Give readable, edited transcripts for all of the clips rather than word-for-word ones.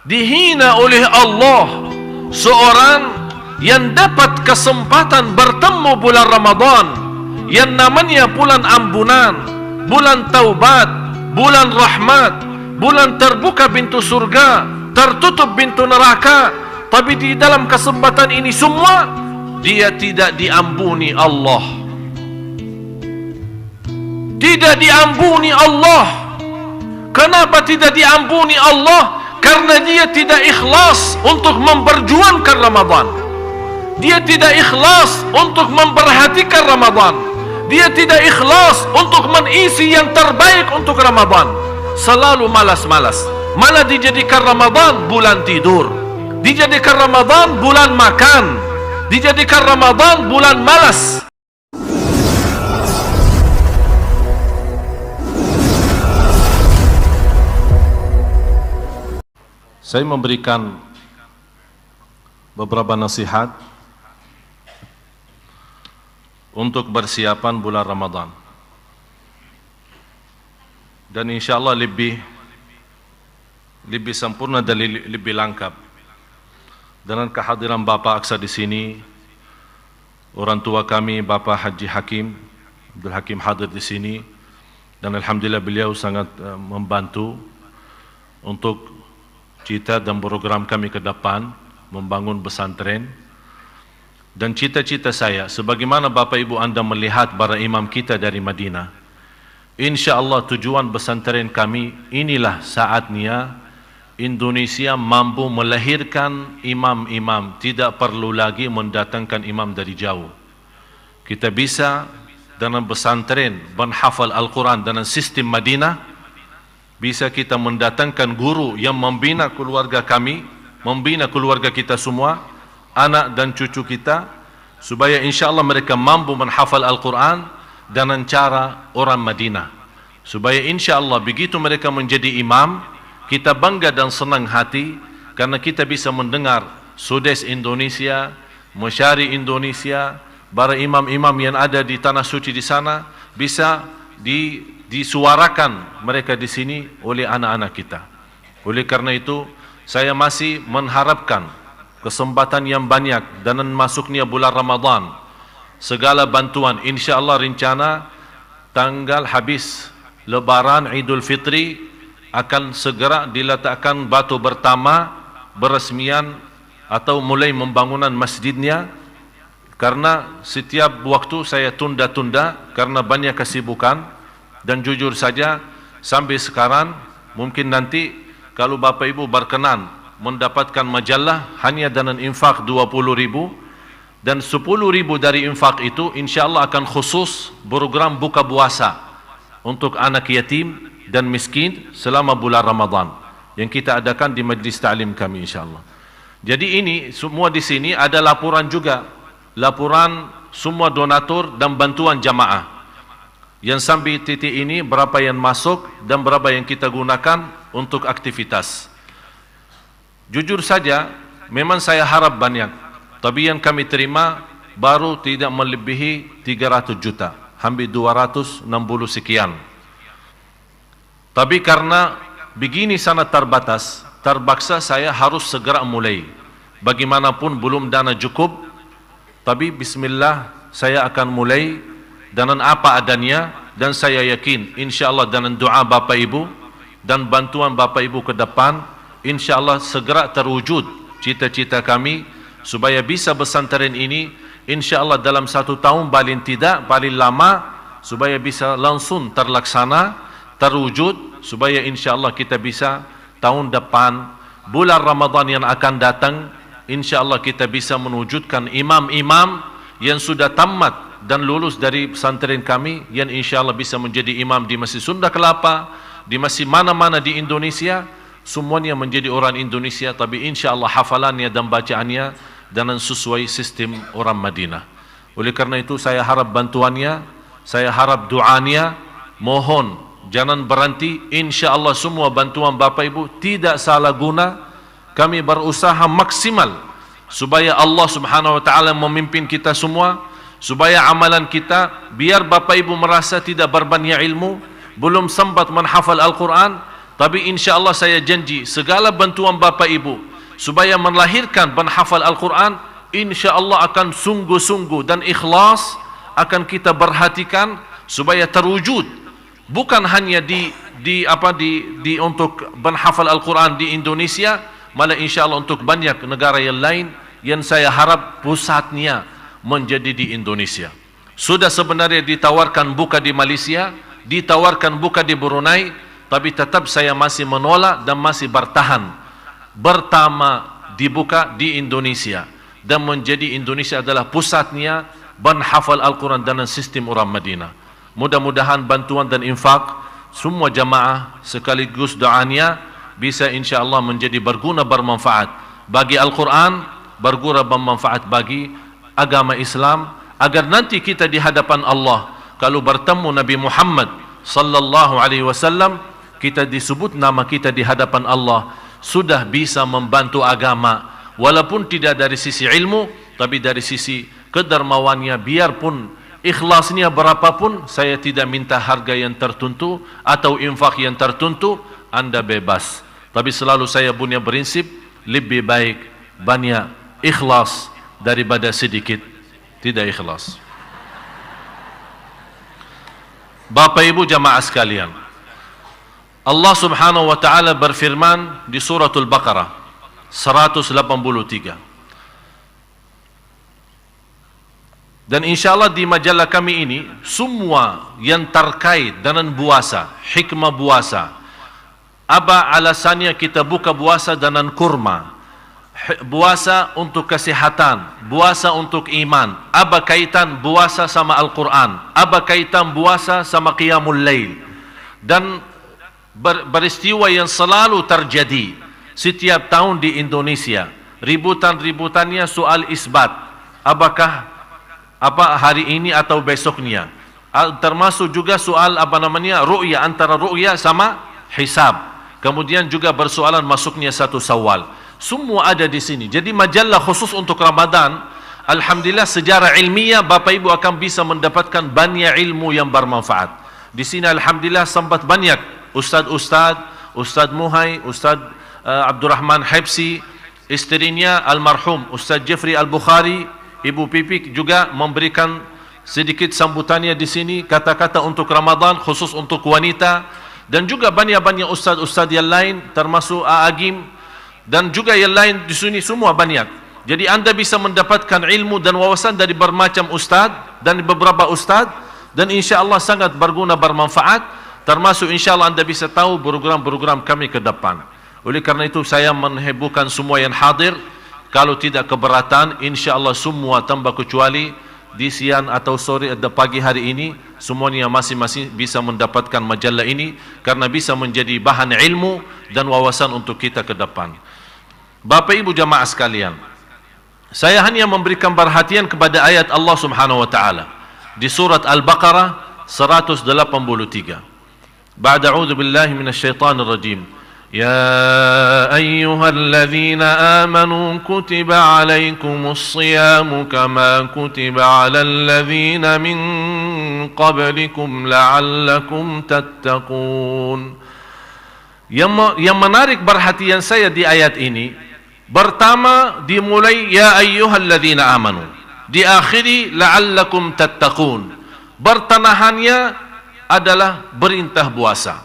dihina oleh Allah seorang yang dapat kesempatan bertemu bulan Ramadan yang namanya bulan ampunan, bulan taubat, bulan rahmat, bulan terbuka pintu surga, tertutup pintu neraka. Tapi di dalam kesempatan ini semua dia tidak diampuni Allah. Tidak diampuni Allah. Kenapa tidak diampuni Allah? Karena dia tidak ikhlas untuk memperjuangkan Ramadan. Dia tidak ikhlas untuk memperhatikan Ramadan. Dia tidak ikhlas untuk mengisi yang terbaik untuk Ramadan. Selalu malas-malas. Malah dijadikan Ramadan bulan tidur, dijadikan Ramadan bulan makan, dijadikan Ramadan bulan malas. Saya memberikan beberapa nasihat untuk persiapan bulan Ramadan, dan insyaallah lebih sempurna dan lebih lengkap dengan kehadiran Bapak Aksa di sini, orang tua kami Bapak Haji Hakim Abdul Hakim hadir di sini, dan alhamdulillah beliau sangat membantu untuk cita dan program kami ke depan membangun pesantren. Dan cita-cita saya, sebagaimana Bapak Ibu Anda melihat para imam kita dari Madinah, insyaallah tujuan pesantren kami inilah saatnya Indonesia mampu melahirkan imam-imam, tidak perlu lagi mendatangkan imam dari jauh. Kita bisa dengan pesantren menghafal Al-Quran dengan sistem Madinah, bisa kita mendatangkan guru yang membina keluarga kami, membina keluarga kita semua, anak dan cucu kita, supaya insyaallah mereka mampu menghafal Al-Quran dengan cara orang Madinah, supaya insyaallah begitu mereka menjadi imam, kita bangga dan senang hati karena kita bisa mendengar Sudes Indonesia, Masyari Indonesia, para imam-imam yang ada di tanah suci di sana bisa disuarakan mereka di sini oleh anak-anak kita. Oleh karena itu saya masih mengharapkan kesempatan yang banyak dan masuknya bulan Ramadan, segala bantuan. InsyaAllah rencana tanggal habis Lebaran Idul Fitri akan segera diletakkan batu pertama beresmian atau mulai pembangunan masjidnya, karena setiap waktu saya tunda-tunda karena banyak kesibukan. Dan jujur saja sampai sekarang mungkin nanti kalau Bapak Ibu berkenan mendapatkan majalah hanya dengan infak 20.000, dan 10.000 dari infak itu insyaallah akan khusus program buka puasa untuk anak yatim dan miskin selama bulan Ramadan yang kita adakan di majlis ta'lim kami insyaallah. Jadi ini semua di sini ada laporan juga, laporan semua donatur dan bantuan jamaah yang sampai titik ini berapa yang masuk dan berapa yang kita gunakan untuk aktivitas. Jujur saja memang saya harap banyak, tapi yang kami terima baru tidak melebihi 300 juta, hampir 260 sekian. Tapi karena begini sangat terbatas, terpaksa saya harus segera mulai. Bagaimanapun belum dana cukup, tapi bismillah saya akan mulai dengan apa adanya, dan saya yakin insyaallah dengan doa Bapak Ibu dan bantuan Bapak Ibu ke depan, insyaallah segera terwujud cita-cita kami supaya bisa pesantren ini insyaallah dalam 1 tahun paling tidak, paling lama, supaya bisa langsung terlaksana, terwujud, supaya insyaallah kita bisa tahun depan bulan Ramadan yang akan datang insyaallah kita bisa mewujudkan imam-imam yang sudah tamat dan lulus dari pesantren kami, yang insyaallah bisa menjadi imam di Masjid Sunda Kelapa, di masjid mana-mana di Indonesia, semuanya menjadi orang Indonesia, tapi insyaallah hafalannya dan bacaannya dengan sesuai sistem orang Madinah. Oleh karena itu saya harap bantuannya, saya harap doanya, mohon jangan berhenti. Insyaallah semua bantuan Bapak Ibu tidak salah guna, kami berusaha maksimal supaya Allah Subhanahu wa taala memimpin kita semua, supaya amalan kita, biar Bapak Ibu merasa tidak berbanyak ilmu, belum sempat menghafal Al-Quran, Tapi insya Allah saya janji segala bantuan Bapak Ibu supaya melahirkan penghafal Al-Quran, insya Allah akan sungguh-sungguh dan ikhlas akan kita perhatikan supaya terwujud. Bukan hanya di untuk penghafal Al-Quran di Indonesia, malah insya Allah untuk banyak negara yang lain yang saya harap pusatnya menjadi di Indonesia. Sudah sebenarnya ditawarkan buka di Malaysia, ditawarkan buka di Brunei, tapi tetap saya masih menolak dan masih bertahan. Pertama dibuka di Indonesia dan menjadi Indonesia adalah pusatnya penghafal Al-Quran dan sistem orang Madinah. Mudah-mudahan bantuan dan infak semua jamaah sekaligus doanya bisa insya Allah menjadi berguna bermanfaat bagi Al-Quran, berguna bermanfaat bagi agama Islam, agar nanti kita di hadapan Allah kalau bertemu Nabi Muhammad sallallahu alaihi wasallam, kita disebut nama kita di hadapan Allah sudah bisa membantu agama, walaupun tidak dari sisi ilmu tapi dari sisi kedermawannya. Biarpun ikhlasnya berapapun, saya tidak minta harga yang tertentu atau infak yang tertentu, Anda bebas. Tapi selalu saya punya prinsip, lebih baik banyak ikhlas daripada sedikit tidak ikhlas. Bapak Ibu jamaah sekalian, Allah Subhanahu wa taala berfirman di suratul Baqarah 183. Dan insyaallah di majalah kami ini semua yang terkait dengan puasa, hikmah puasa, apa alasannya kita buka puasa dengan kurma, puasa untuk kesehatan, puasa untuk iman, apa kaitan puasa sama Al-Quran, apa kaitan puasa sama Qiyamul Lail, dan peristiwa yang selalu terjadi setiap tahun di Indonesia. Ributan-ributannya soal isbat, apakah hari ini atau besoknya, termasuk juga soal ru'ya, antara ru'ya sama hisab. Kemudian juga bersoalan masuknya satu Syawal. Semua ada di sini. Jadi majalah khusus untuk Ramadan, alhamdulillah secara ilmiah Bapak Ibu akan bisa mendapatkan banyak ilmu yang bermanfaat. Di sini alhamdulillah sempat banyak Ustaz Muhai, Ustaz Abdurrahman Habsi, istrinya almarhum Ustaz Jeffrey Al-Bukhari, Ibu Pipik juga memberikan sedikit sambutannya di sini, kata-kata untuk Ramadan khusus untuk wanita, dan juga banyak-banyak ustaz-ustaz yang lain termasuk Agim dan juga yang lain di sini, semua banyak. Jadi Anda bisa mendapatkan ilmu dan wawasan dari bermacam ustaz dan beberapa ustaz, dan insya-Allah sangat berguna bermanfaat. Termasuk insya-Allah Anda bisa tahu program-program kami ke depan. Oleh karena itu saya menghebohkan semua yang hadir, kalau tidak keberatan insya-Allah semua tanpa kecuali di siang atau sore atau pagi hari ini semuanya masing-masing bisa mendapatkan majalah ini, karena bisa menjadi bahan ilmu dan wawasan untuk kita ke depan. Bapak Ibu jamaah sekalian, saya hanya memberikan perhatian kepada ayat Allah Subhanahu wa taala di surat Al-Baqarah 183. Ba'da a'udzu billahi minasyaitonir rajim. Ya ayyuhalladzina amanu kutiba 'alaikumus shiyamu kama kutiba 'alal ladzina min qablikum la'allakum tattaqun. Yang menarik perhatian saya di ayat ini, pertama dimulai ya ayyuhalladzina amanu, diakhiri la'allakum tattaqun. Bertanahannya adalah perintah puasa.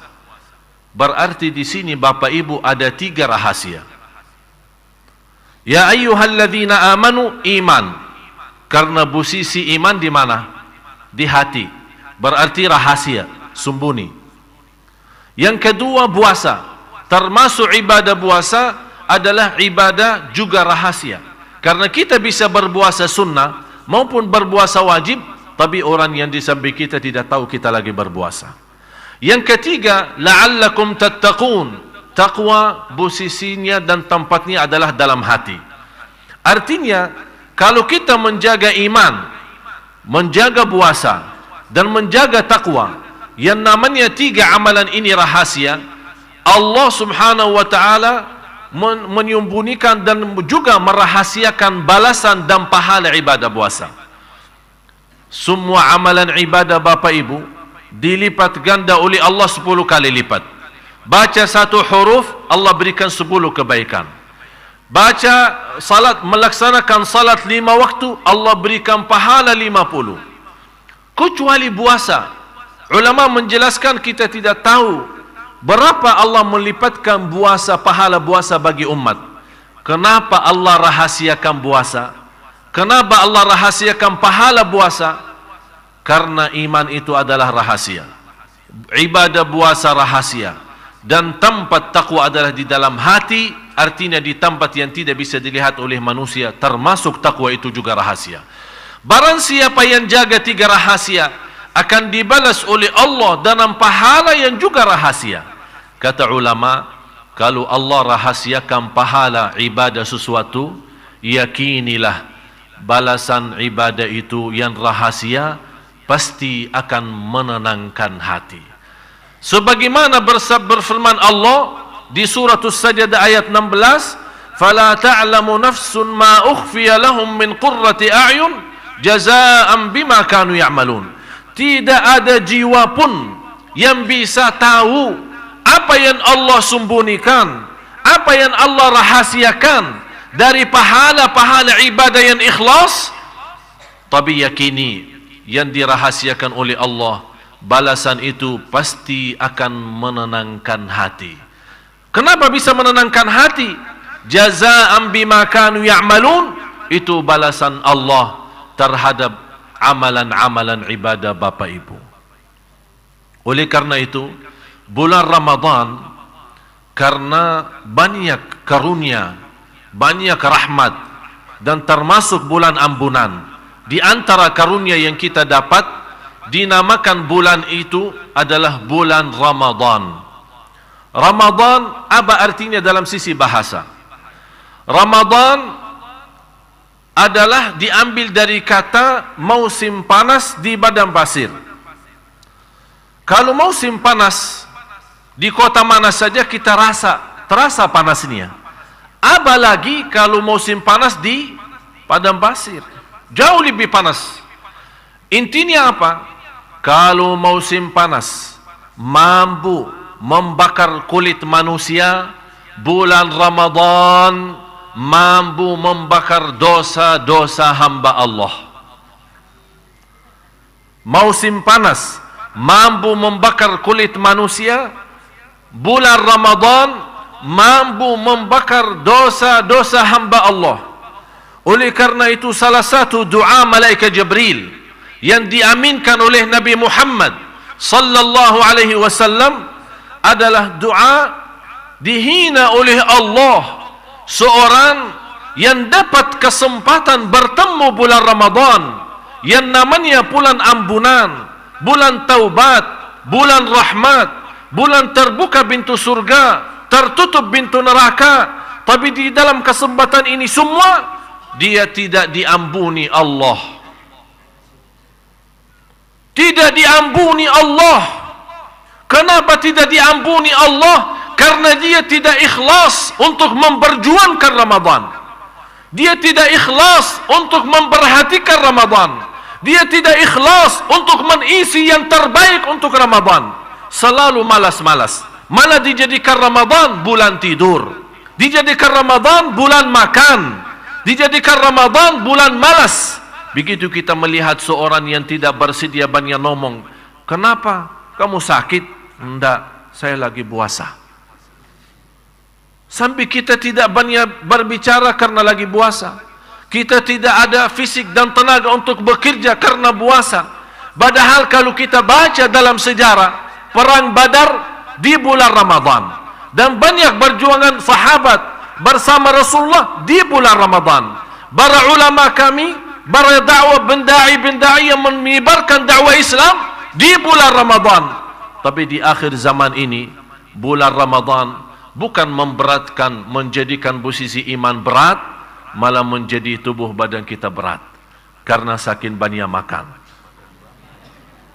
Berarti di sini Bapak Ibu ada 3 rahasia. Ya ayyuhalladzina amanu, iman. Karena posisi iman di mana? Di hati. Berarti rahasia, sembunyi. Yang kedua puasa. Termasuk ibadah puasa adalah ibadah juga rahasia. Karena kita bisa berpuasa sunnah maupun berpuasa wajib, tapi orang yang di samping kita tidak tahu kita lagi berpuasa. Yang ketiga, la'allakum tattaqun. Taqwa posisinya dan tempatnya adalah dalam hati. Artinya, kalau kita menjaga iman, menjaga puasa, dan menjaga taqwa, yang namanya 3 amalan ini rahasia, Allah Subhanahu wa ta'ala menyembunyikan dan juga merahasiakan balasan dan pahala ibadah puasa. Semua amalan ibadah Bapak Ibu dilipat ganda oleh Allah 10 kali lipat. Baca satu huruf, Allah berikan 10 kebaikan. Baca salat, melaksanakan salat 5 waktu, Allah berikan pahala 50. Kecuali puasa. Ulama menjelaskan kita tidak tahu berapa Allah melipatkan puasa, pahala puasa bagi umat. Kenapa Allah rahasiakan puasa? Kenapa Allah rahasiakan pahala puasa? Karena iman itu adalah rahasia. Ibadah puasa rahasia. Dan tempat takwa adalah di dalam hati, artinya di tempat yang tidak bisa dilihat oleh manusia, termasuk takwa itu juga rahasia. Barang siapa yang jaga 3 rahasia akan dibalas oleh Allah dalam pahala yang juga rahasia. Kata ulama, kalau Allah rahasiakan pahala ibadah sesuatu, yakinilah balasan ibadah itu yang rahasia pasti akan menenangkan hati. Sebagaimana berfirman Allah di surah As-Sajdah ayat 16, "Fala ta'lamu nafsun ma ukhfiya lahum min qurrati a'yun jazaa'an bima kanu ya'malun." Tidak ada jiwa pun yang bisa tahu apa yang Allah sembunyikan, apa yang Allah rahasiakan dari pahala-pahala ibadah yang ikhlas. Tapi yakini yang dirahasiakan oleh Allah, balasan itu pasti akan menenangkan hati. Kenapa bisa menenangkan hati? Jazaa'an bima kanu ya'malun, itu balasan Allah terhadap amalan-amalan ibadah Bapak Ibu. Oleh karena itu, bulan Ramadan karena banyak karunia, banyak rahmat, dan termasuk bulan ampunan. Di antara karunia yang kita dapat, dinamakan bulan itu adalah bulan Ramadan. Ramadan apa artinya dalam sisi bahasa? Ramadan adalah diambil dari kata musim panas di padang pasir. Kalau musim panas di kota mana saja kita terasa panasnya. Apalagi kalau musim panas di padang pasir, jauh lebih panas. Intinya apa? Kalau musim panas mampu membakar kulit manusia, bulan Ramadan mampu membakar dosa-dosa hamba Allah. Musim panas mampu membakar kulit manusia, bulan Ramadan mampu membakar dosa-dosa hamba Allah. Oleh karena itu salah satu doa malaikat Jibril yang diaminkan oleh Nabi Muhammad sallallahu alaihi wasallam adalah doa dihina oleh Allah seorang yang dapat kesempatan bertemu bulan Ramadan yang namanya bulan ampunan, bulan taubat, bulan rahmat, bulan terbuka pintu surga, tertutup pintu neraka. Tapi di dalam kesempatan ini semua dia tidak diampuni Allah. Tidak diampuni Allah. Kenapa tidak diampuni Allah? Karena dia tidak ikhlas untuk memperjuangkan Ramadan. Dia tidak ikhlas untuk memperhatikan Ramadan. Dia tidak ikhlas untuk mengisi yang terbaik untuk Ramadan. Selalu malas-malas. Malah dijadikan Ramadan bulan tidur, dijadikan Ramadan bulan makan, dijadikan Ramadan bulan malas. Begitu kita melihat seorang yang tidak bersedia banyak ngomong, "Kenapa? Kamu sakit?" "Enggak, saya lagi puasa." Sampai kita tidak banyak berbicara karena lagi puasa. Kita tidak ada fisik dan tenaga untuk bekerja karena puasa. Padahal kalau kita baca dalam sejarah, perang Badar di bulan Ramadan, dan banyak perjuangan sahabat bersama Rasulullah di bulan Ramadan. Para ulama kami, para dakwah bendai yang menyebarkan dakwah Islam di bulan Ramadan. Tapi di akhir zaman ini, bulan Ramadan bukan memberatkan, menjadikan posisi iman berat, malah menjadi tubuh badan kita berat karena saking banyak makan.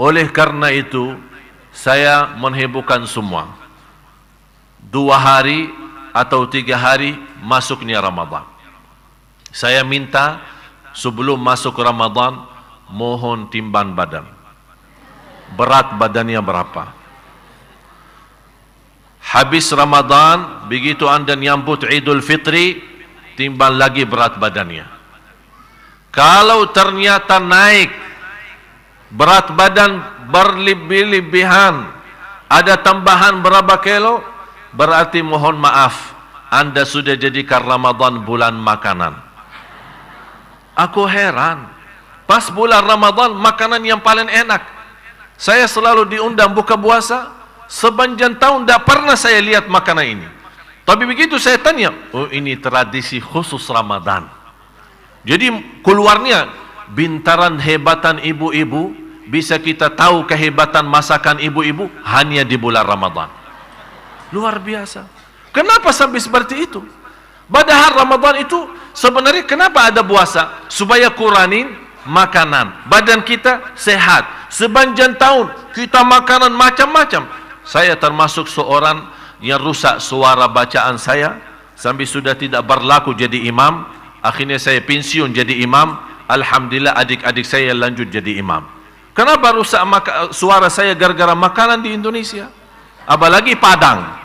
Oleh karena itu, saya menghebohkan semua, 2 hari atau 3 hari masuknya Ramadan. Saya minta sebelum masuk Ramadan, mohon timbang badan. Berat badannya berapa? habis Ramadan, begitu anda nyambut Idul Fitri, timbang lagi berat badannya. Kalau ternyata naik berat badan berlebih-lebihan, ada tambahan berapa kilo, berarti mohon maaf, anda sudah jadikan Ramadan bulan makanan. Aku heran, pas bulan Ramadan makanan yang paling enak. Saya selalu diundang buka puasa, sepanjang tahun tidak pernah saya lihat makanan ini. Tapi begitu saya tanya, oh ini tradisi khusus Ramadan. Jadi keluarnya bintaran hebatan ibu-ibu, bisa kita tahu kehebatan masakan ibu-ibu hanya di bulan Ramadan. Luar biasa. Kenapa sampai seperti itu? Padahal Ramadan itu sebenarnya kenapa ada puasa? Supaya kuranin makanan, badan kita sehat. Sepanjang tahun kita makanan macam-macam. Saya termasuk seorang yang rusak suara bacaan saya sampai sudah tidak berlaku jadi imam. Akhirnya saya pensiun jadi imam. Alhamdulillah adik-adik saya lanjut jadi imam. Kenapa rusak suara saya gara-gara makanan di Indonesia? Apalagi Padang.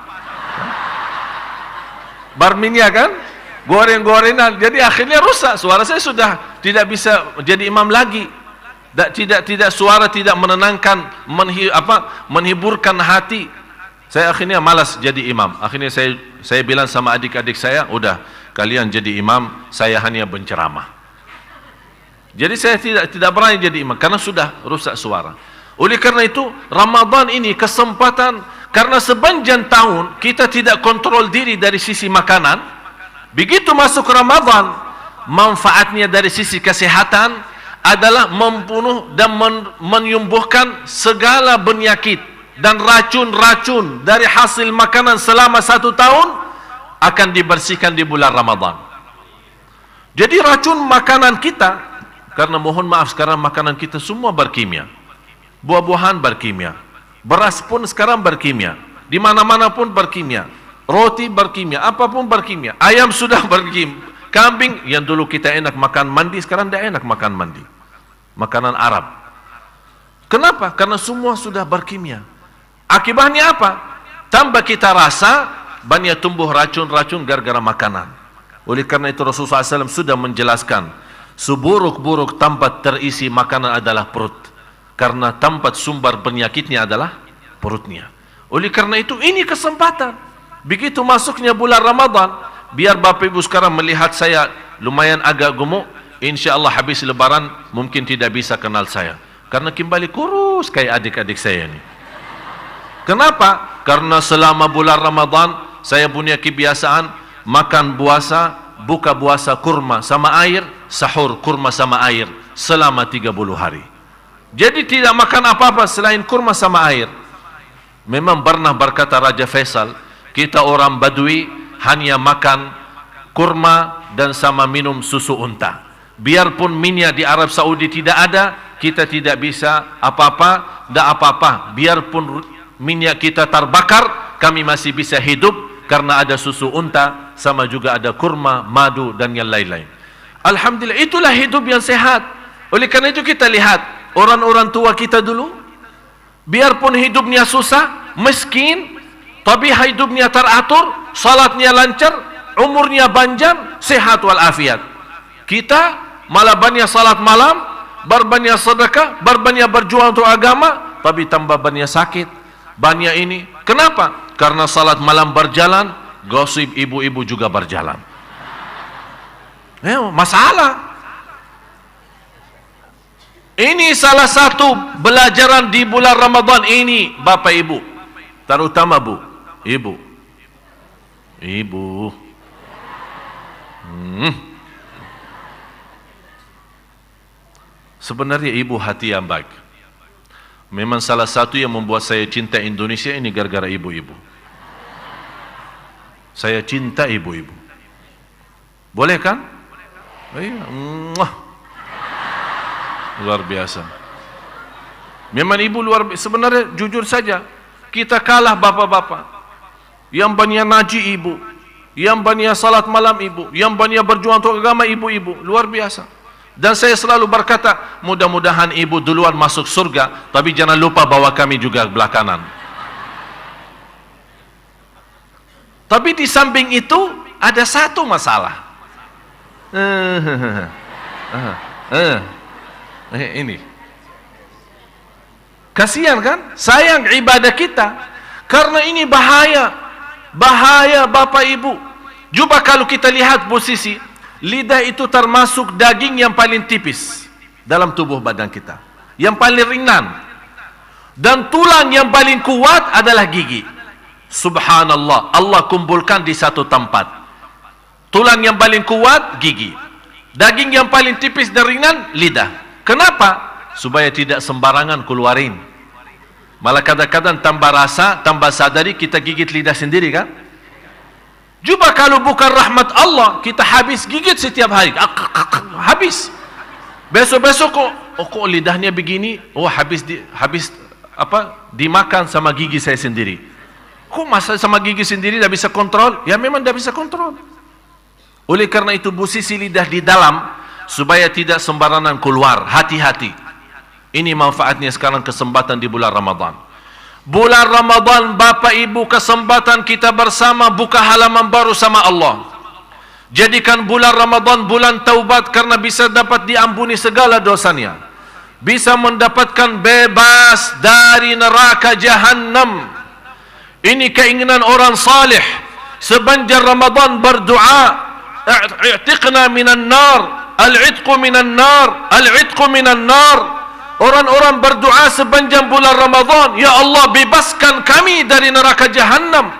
Barminya kan? Goreng-gorengan. Jadi akhirnya rusak. Suara saya sudah tidak bisa jadi imam lagi. Tidak suara tidak menenangkan, menghiburkan hati. Saya akhirnya malas jadi imam. Akhirnya saya bilang sama adik-adik saya, udah kalian jadi imam, saya hanya berceramah. Jadi saya tidak berani jadi imam karena sudah rusak suara. Oleh karena itu Ramadan ini kesempatan, karena sepanjang tahun kita tidak kontrol diri dari sisi makanan. Begitu masuk Ramadan, manfaatnya dari sisi kesehatan adalah membunuh dan menyembuhkan segala penyakit dan racun-racun dari hasil makanan selama 1 tahun akan dibersihkan di bulan Ramadan. Jadi racun makanan kita, karena mohon maaf sekarang makanan kita semua berkimia, buah-buahan berkimia, beras pun sekarang berkimia, di mana-mana pun berkimia, roti berkimia, apapun berkimia, ayam sudah berkimia, kambing yang dulu kita enak makan mandi sekarang tidak enak makan mandi, makanan Arab. Kenapa? Karena semua sudah berkimia. Akibatnya apa? Tambah kita rasa banyak tumbuh racun-racun gara-gara makanan. Oleh karena itu Rasulullah SAW sudah menjelaskan, seburuk-buruk tempat terisi makanan adalah perut, karena tempat sumber penyakitnya adalah perutnya. Oleh karena itu ini kesempatan. Begitu masuknya bulan Ramadan, biar Bapak Ibu sekarang melihat saya lumayan agak gemuk, insya Allah habis lebaran mungkin tidak bisa kenal saya, karena kembali kurus kayak adik-adik saya ini. Kenapa? Karena selama bulan Ramadan saya punya kebiasaan makan puasa, buka puasa kurma sama air, sahur kurma sama air selama 30 hari. Jadi tidak makan apa-apa selain kurma sama air. Memang pernah berkata Raja Faisal, kita orang Badui hanya makan kurma dan sama minum susu unta. Biarpun minyak di Arab Saudi tidak ada, kita tidak bisa apa-apa, tidak apa-apa. Biarpun minyak kita terbakar, kami masih bisa hidup karena ada susu unta, sama juga ada kurma, madu dan yang lain-lain. Alhamdulillah, itulah hidup yang sehat. Oleh karena itu kita lihat orang-orang tua kita dulu, biarpun hidupnya susah, miskin, tapi hidupnya teratur, salatnya lancar, umurnya panjang, sehat walafiat. Kita malah banyak salat malam, berbanyak sedekah, berbanyak berjuang untuk agama, tapi tambah banyak sakit, banyak ini. Kenapa? Karena salat malam berjalan, gosip ibu-ibu juga berjalan. Masalah. Ini salah satu pelajaran di bulan Ramadan ini, Bapak Ibu, terutama Bu, Ibu. Sebenarnya ibu hati yang baik. Memang salah satu yang membuat saya cinta Indonesia ini gara-gara ibu-ibu. Saya cinta ibu-ibu. Boleh kan? Iya. Luar biasa. Memang ibu luar biasa. Sebenarnya jujur saja, kita kalah bapak-bapak. Yang banyak ngaji ibu, yang banyak salat malam ibu, yang banyak berjuang untuk agama ibu-ibu. Luar biasa. Dan saya selalu berkata, mudah-mudahan ibu duluan masuk surga, tapi jangan lupa bawa kami juga belakangan. Tapi di samping itu ada satu masalah. Ini kasihan kan? Sayang ibadah kita, karena ini bahaya. Bahaya Bapak Ibu. Coba kalau kita lihat posisi lidah, itu termasuk daging yang paling tipis dalam tubuh badan kita, yang paling ringan. Dan tulang yang paling kuat adalah gigi. Subhanallah, Allah kumpulkan di satu tempat. Tulang yang paling kuat gigi, daging yang paling tipis dan ringan lidah. Kenapa? Supaya tidak sembarangan keluarin. Malah kadang-kadang tambah rasa, tambah sadari, kita gigit lidah sendiri kan? Coba kalau bukan rahmat Allah, kita habis gigit setiap hari. Habis. Besok-besok kok lidahnya begini? Oh, habis dimakan sama gigi saya sendiri. Kok masa sama gigi sendiri tidak bisa kontrol? Ya memang tidak bisa kontrol. Oleh karena itu posisi lidah di dalam, supaya tidak sembarangan keluar. Hati-hati. Ini manfaatnya sekarang, kesempatan di bulan Ramadan. Bulan Ramadan Bapak Ibu, kesempatan kita bersama buka halaman baru sama Allah. Jadikan bulan Ramadan bulan taubat, karena bisa dapat diampuni segala dosanya. Bisa mendapatkan bebas dari neraka Jahannam. Ini keinginan orang salih. Sepanjang Ramadan berdoa, i'tiqna minan nar, al-'itqu minan nar, al-'itqu minan nar. Orang-orang berdoa sepanjang bulan Ramadan, ya Allah bebaskan kami dari neraka Jahannam.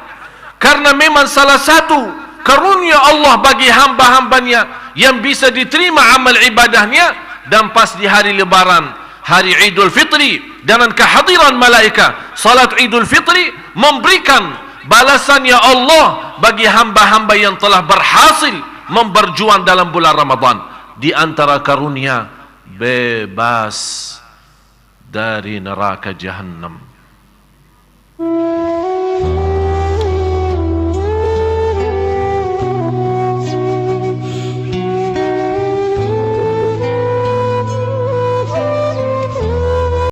Karena memang salah satu karunia Allah bagi hamba-hambanya yang bisa diterima amal ibadahnya. Dan pas di hari lebaran, hari Idul Fitri, dengan kehadiran malaika, salat Idul Fitri memberikan balasan ya Allah bagi hamba-hamba yang telah berhasil memberjuang dalam bulan Ramadan. Di antara karunia, bebas dari neraka Jahannam.